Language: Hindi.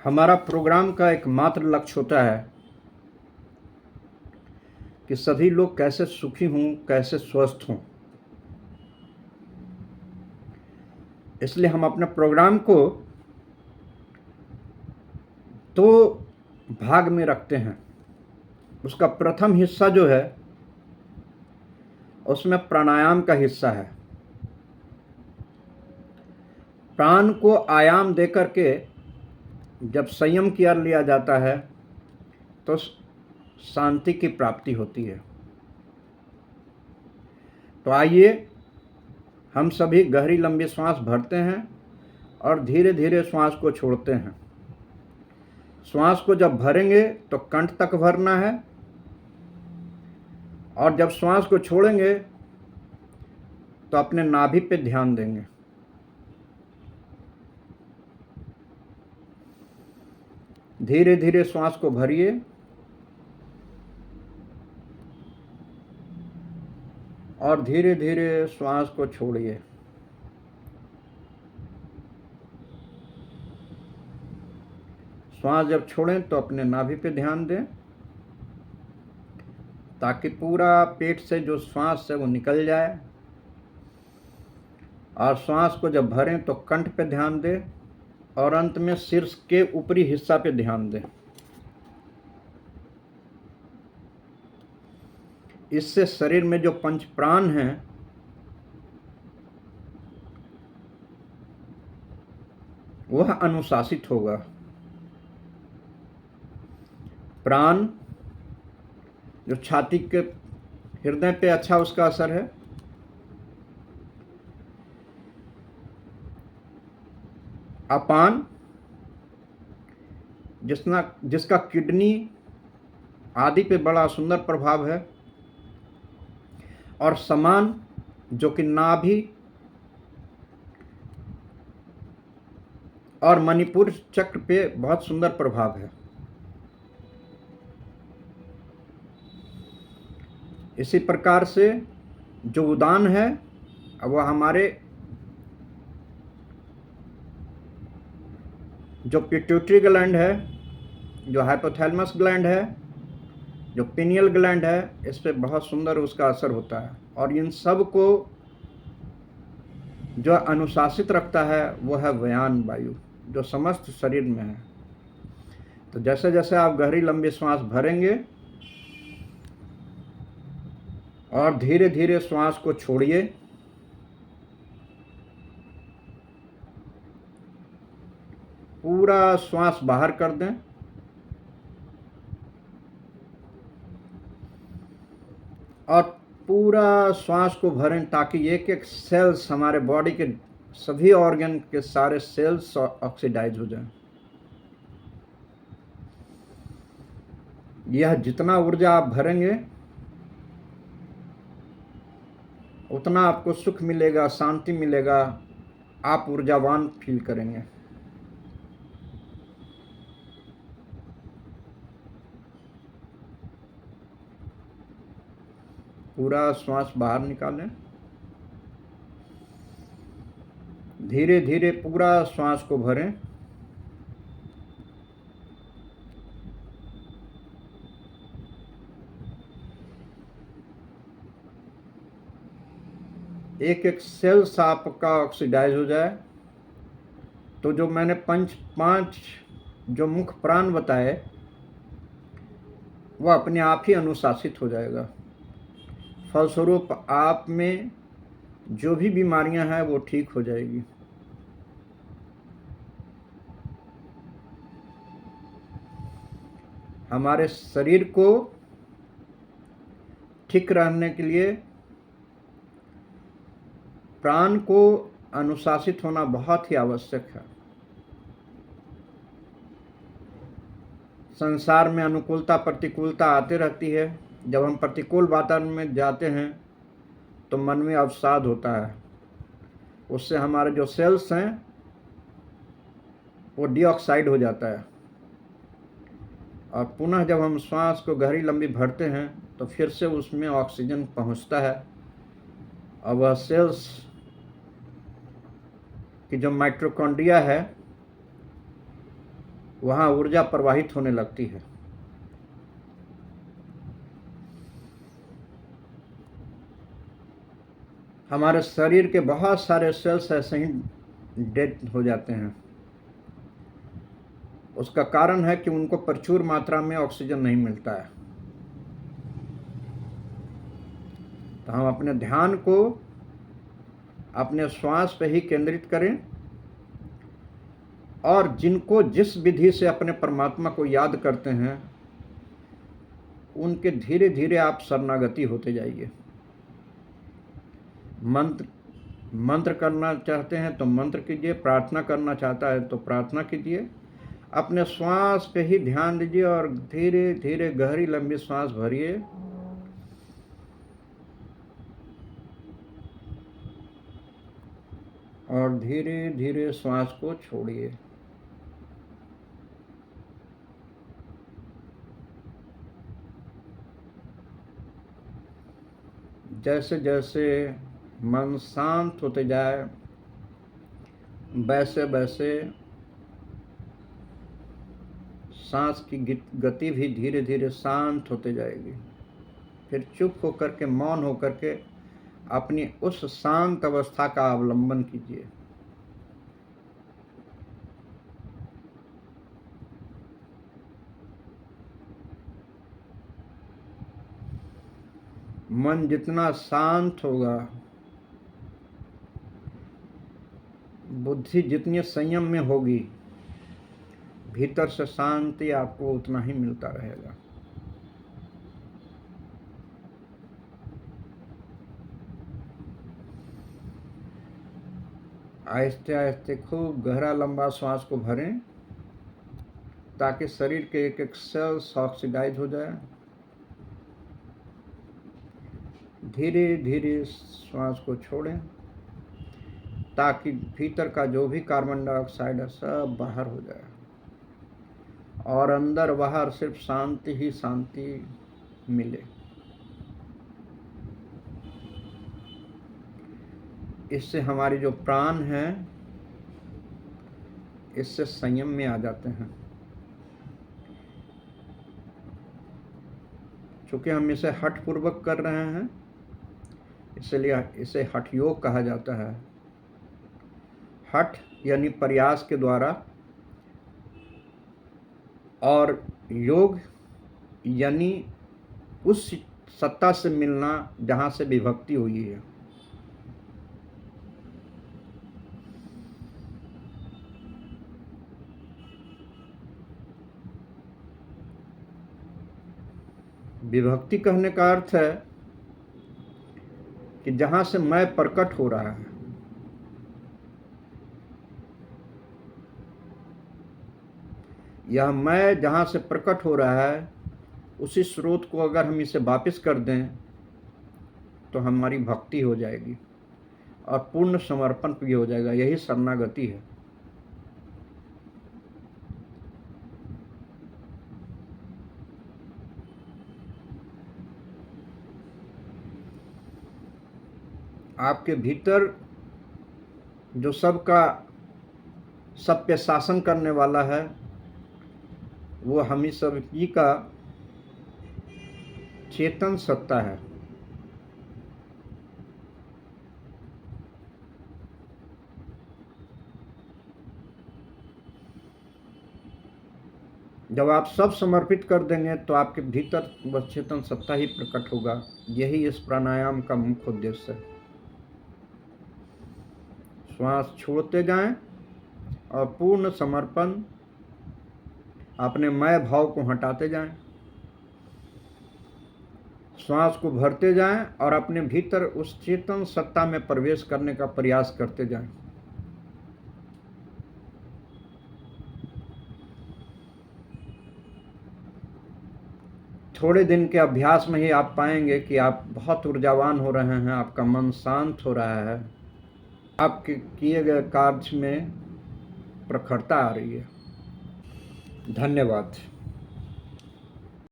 हमारा प्रोग्राम का एकमात्र लक्ष्य होता है कि सभी लोग कैसे सुखी हों, कैसे स्वस्थ हों। इसलिए हम अपने प्रोग्राम को दो भाग में रखते हैं। उसका प्रथम हिस्सा जो है उसमें प्राणायाम का हिस्सा है। प्राण को आयाम देकर के जब संयम किया लिया जाता है तो शांति की प्राप्ति होती है। तो आइए हम सभी गहरी लंबी सांस भरते हैं और धीरे धीरे श्वास को छोड़ते हैं। श्वास को जब भरेंगे तो कंठ तक भरना है और जब श्वास को छोड़ेंगे तो अपने नाभि पे ध्यान देंगे। धीरे धीरे श्वास को भरिए और धीरे धीरे श्वास को छोड़िए। श्वास जब छोड़ें तो अपने नाभि पे ध्यान दें ताकि पूरा पेट से जो श्वास है वो निकल जाए। और श्वास को जब भरें तो कंठ पे ध्यान दें और अंत में शीर्ष के ऊपरी हिस्सा पे ध्यान दें। इससे शरीर में जो पंच प्राण हैं वह अनुशासित होगा। प्राण जो छाती के हृदय पे अच्छा उसका असर है। अपान जिसका किडनी आदि पे बड़ा सुंदर प्रभाव है। और समान जो कि नाभि और मणिपुर चक्र पे बहुत सुंदर प्रभाव है। इसी प्रकार से जो उदान है वह हमारे जो पिट्यूटरी ग्लैंड है, जो हाइपोथैलेमस ग्लैंड है, जो पिनियल ग्लैंड है, इस पे बहुत सुंदर उसका असर होता है। और इन सब को जो अनुशासित रखता है वो है व्यान वायु जो समस्त शरीर में है। तो जैसे जैसे आप गहरी लंबी श्वास भरेंगे और धीरे धीरे श्वास को छोड़िए। पूरा श्वास बाहर कर दें और पूरा श्वास को भरें ताकि एक एक सेल्स हमारे बॉडी के सभी ऑर्गन के सारे सेल्स ऑक्सीडाइज हो जाएं। यह जितना ऊर्जा आप भरेंगे उतना आपको सुख मिलेगा, शांति मिलेगा, आप ऊर्जावान फील करेंगे। पूरा श्वास बाहर निकालें। धीरे धीरे पूरा श्वास को भरें। एक एक सेल्स आपका ऑक्सीडाइज हो जाए तो जो मैंने पांच जो मुख्य प्राण बताए वह अपने आप ही अनुशासित हो जाएगा। फलस्वरूप आप में जो भी बीमारियां हैं वो ठीक हो जाएगी। हमारे शरीर को ठीक रहने के लिए प्राण को अनुशासित होना बहुत ही आवश्यक है। संसार में अनुकूलता प्रतिकूलता आती रहती है। जब हम प्रतिकूल वातावरण में जाते हैं तो मन में अवसाद होता है। उससे हमारे जो सेल्स हैं वो डीऑक्साइड हो जाता है। और पुनः जब हम श्वास को गहरी लंबी भरते हैं तो फिर से उसमें ऑक्सीजन पहुंचता है और वह सेल्स की जो माइटोकॉन्ड्रिया है वहाँ ऊर्जा प्रवाहित होने लगती है। हमारे शरीर के बहुत सारे सेल्स ऐसे ही डेड हो जाते हैं। उसका कारण है कि उनको प्रचुर मात्रा में ऑक्सीजन नहीं मिलता है। तो हम अपने ध्यान को अपने श्वास पे ही केंद्रित करें और जिनको जिस विधि से अपने परमात्मा को याद करते हैं उनके धीरे धीरे आप शरणागति होते जाइए। मंत्र करना चाहते हैं तो मंत्र कीजिए, प्रार्थना करना चाहता है तो प्रार्थना कीजिए। अपने श्वास पे ही ध्यान दीजिए और धीरे धीरे गहरी लंबी श्वास भरिए और धीरे धीरे श्वास को छोड़िए। जैसे जैसे मन शांत होते जाए वैसे वैसे सांस की गति भी धीरे धीरे शांत होते जाएगी। फिर चुप होकर के, मौन होकर के अपनी उस शांत अवस्था का अवलंबन कीजिए। मन जितना शांत होगा, बुद्धि जितनी संयम में होगी, भीतर से शांति आपको उतना ही मिलता रहेगा। आहिस्ते आहिस्ते खूब गहरा लंबा श्वास को भरें ताकि शरीर के एक एक सेल्स ऑक्सीडाइज हो जाए। धीरे धीरे श्वास को छोड़ें ताकि भीतर का जो भी कार्बन डाइऑक्साइड है सब बाहर हो जाए और अंदर बाहर सिर्फ शांति ही शांति मिले। इससे हमारे जो प्राण हैं इससे संयम में आ जाते हैं। चूंकि हम इसे हठ पूर्वक कर रहे हैं इसलिए इसे हठ योग कहा जाता है। हठ यानी प्रयास के द्वारा और योग यानी उस सत्ता से मिलना जहाँ से विभक्ति हुई है। विभक्ति कहने का अर्थ है कि जहाँ से मैं प्रकट हो रहा है, यह मैं जहाँ से प्रकट हो रहा है उसी स्रोत को अगर हम इसे वापस कर दें तो हमारी भक्ति हो जाएगी और पूर्ण समर्पण भी हो जाएगा। यही शरणागति है। आपके भीतर जो सबका सब पे शासन करने वाला है वो हम ही सब ही का चेतन सत्ता है। जब आप सब समर्पित कर देंगे तो आपके भीतर वह चेतन सत्ता ही प्रकट होगा। यही इस प्राणायाम का मुख्य उद्देश्य है। श्वास छोड़ते जाएं और पूर्ण समर्पण अपने मैं भाव को हटाते जाएं। श्वास को भरते जाएं और अपने भीतर उस चेतन सत्ता में प्रवेश करने का प्रयास करते जाएं। थोड़े दिन के अभ्यास में ही आप पाएंगे कि आप बहुत ऊर्जावान हो रहे हैं, आपका मन शांत हो रहा है, आपके किए गए कार्य में प्रखरता आ रही है। धन्यवाद।